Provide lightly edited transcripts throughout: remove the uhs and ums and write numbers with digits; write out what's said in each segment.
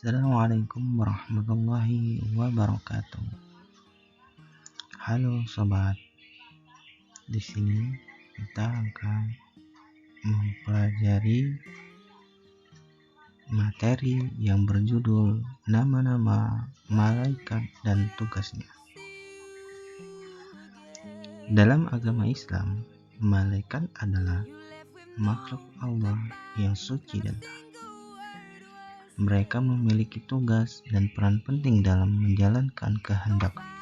Assalamualaikum warahmatullahi wabarakatuh. Halo sobat, di sini kita akan mempelajari materi yang berjudul nama-nama malaikat dan tugasnya. Dalam agama Islam, malaikat adalah makhluk Allah yang suci dan taat. Mereka memiliki tugas dan peran penting dalam menjalankan kehendak Allah.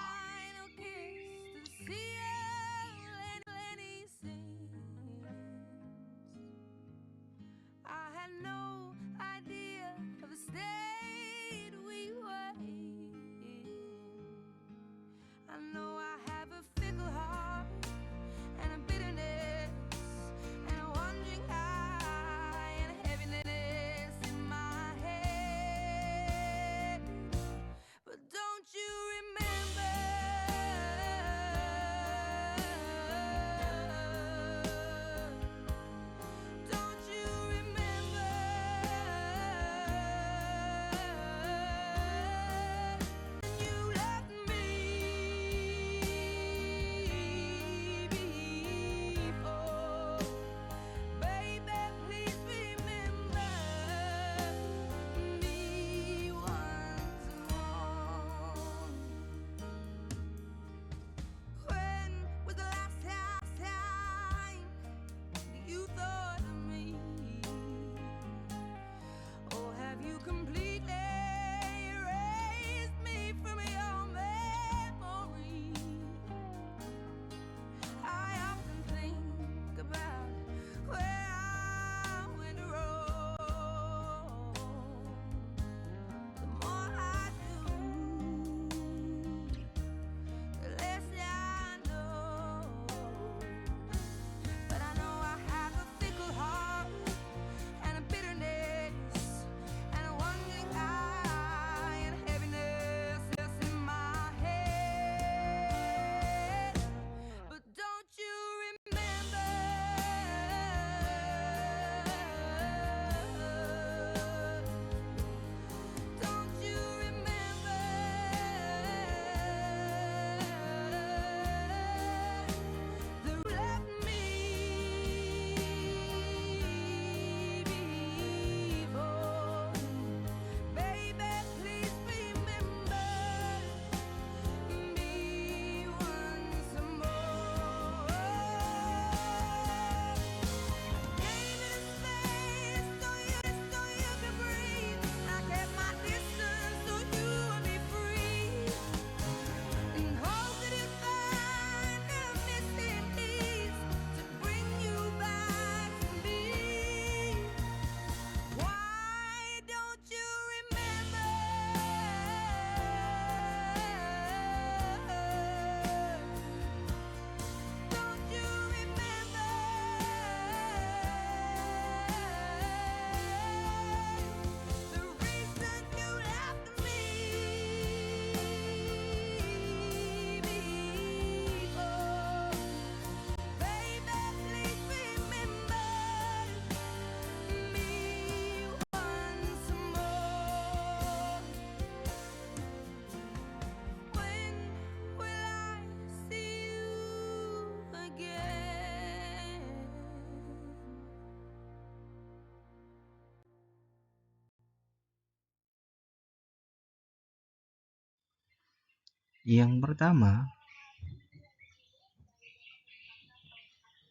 Yang pertama,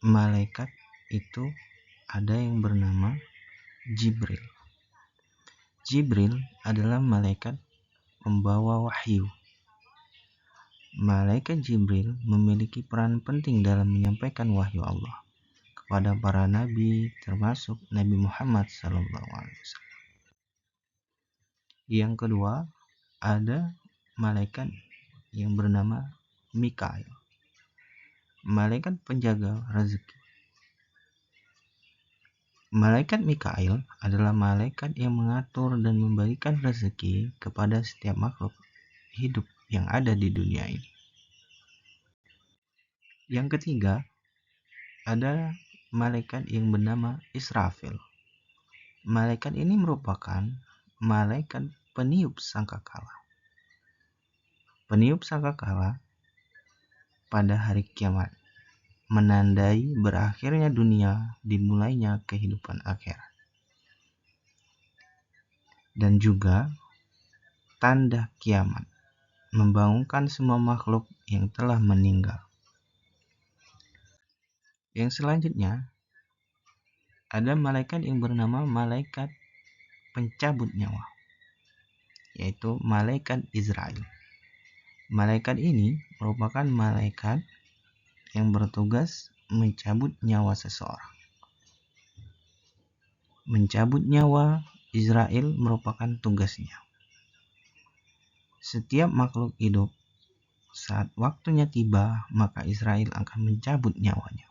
malaikat itu ada yang bernama Jibril. Jibril adalah malaikat pembawa wahyu. Malaikat Jibril memiliki peran penting dalam menyampaikan wahyu Allah kepada para nabi, termasuk Nabi Muhammad SAW. Yang kedua, ada malaikat yang bernama Mikail, malaikat penjaga rezeki. Malaikat Mikail adalah malaikat yang mengatur dan membagikan rezeki kepada setiap makhluk hidup yang ada di dunia ini. Yang ketiga, ada malaikat yang bernama Israfil. Malaikat ini merupakan malaikat peniup sangkakala. Peniup sangkakala pada hari kiamat menandai berakhirnya dunia, dimulainya kehidupan akhirat. Dan juga tanda kiamat, membangunkan semua makhluk yang telah meninggal. Yang selanjutnya, ada malaikat yang bernama malaikat pencabut nyawa, yaitu malaikat Israel. Malaikat ini merupakan malaikat yang bertugas mencabut nyawa seseorang. Mencabut nyawa Israel merupakan tugasnya. Setiap makhluk hidup, saat waktunya tiba, maka Israel akan mencabut nyawanya.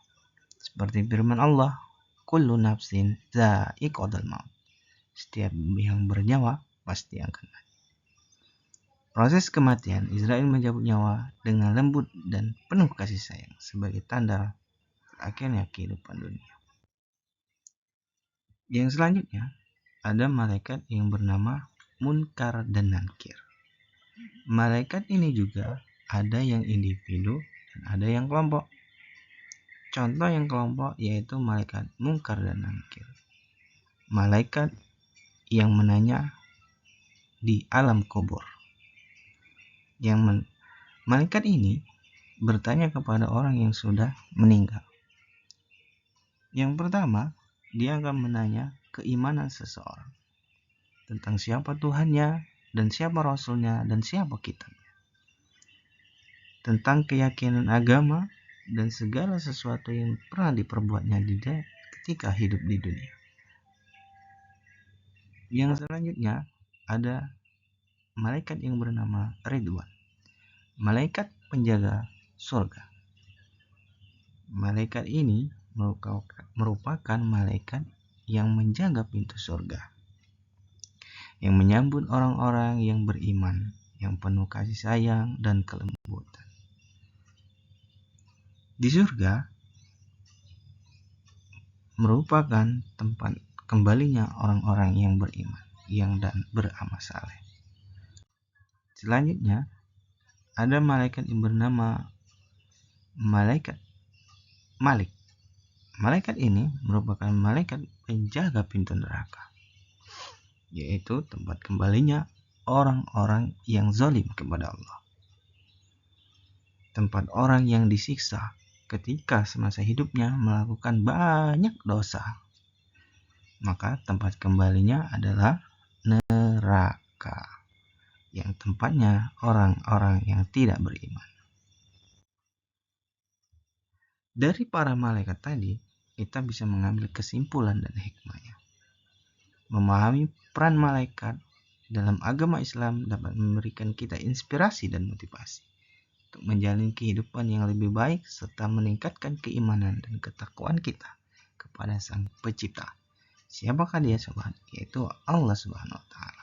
Seperti firman Allah, kullu nafsin dha'iqatul maut. Setiap yang bernyawa pasti akan mati. Proses kematian, Israel mencabut nyawa dengan lembut dan penuh kasih sayang sebagai tanda berakhirnya kehidupan dunia. Yang selanjutnya, ada malaikat yang bernama Munkar dan Nakir. Malaikat ini juga ada yang individu dan ada yang kelompok. Contoh yang kelompok yaitu malaikat Munkar dan Nakir. Malaikat yang menanya di alam kubur. Malaikat ini bertanya kepada orang yang sudah meninggal. Yang pertama, dia akan menanya keimanan seseorang tentang siapa Tuhannya dan siapa Rasulnya dan siapa kitabnya, tentang keyakinan agama dan segala sesuatu yang pernah diperbuatnya ketika hidup di dunia. Yang selanjutnya ada malaikat yang bernama Ridwan, malaikat penjaga surga. Malaikat ini merupakan malaikat yang menjaga pintu surga, yang menyambut orang-orang yang beriman, yang penuh kasih sayang dan kelembutan. Di surga merupakan tempat kembalinya orang-orang yang beriman, yang dan beramal saleh. Selanjutnya, ada malaikat yang bernama malaikat Malik. Malaikat ini merupakan malaikat penjaga pintu neraka, yaitu tempat kembalinya orang-orang yang zalim kepada Allah. Tempat orang yang disiksa ketika semasa hidupnya melakukan banyak dosa, maka tempat kembalinya adalah neraka, yang tempatnya orang-orang yang tidak beriman. Dari para malaikat tadi, kita bisa mengambil kesimpulan dan hikmahnya. Memahami peran malaikat dalam agama Islam dapat memberikan kita inspirasi dan motivasi untuk menjalani kehidupan yang lebih baik serta meningkatkan keimanan dan ketakwaan kita kepada Sang Pencipta. Siapakah dia sobat? Yaitu Allah Subhanahu wa Ta'ala.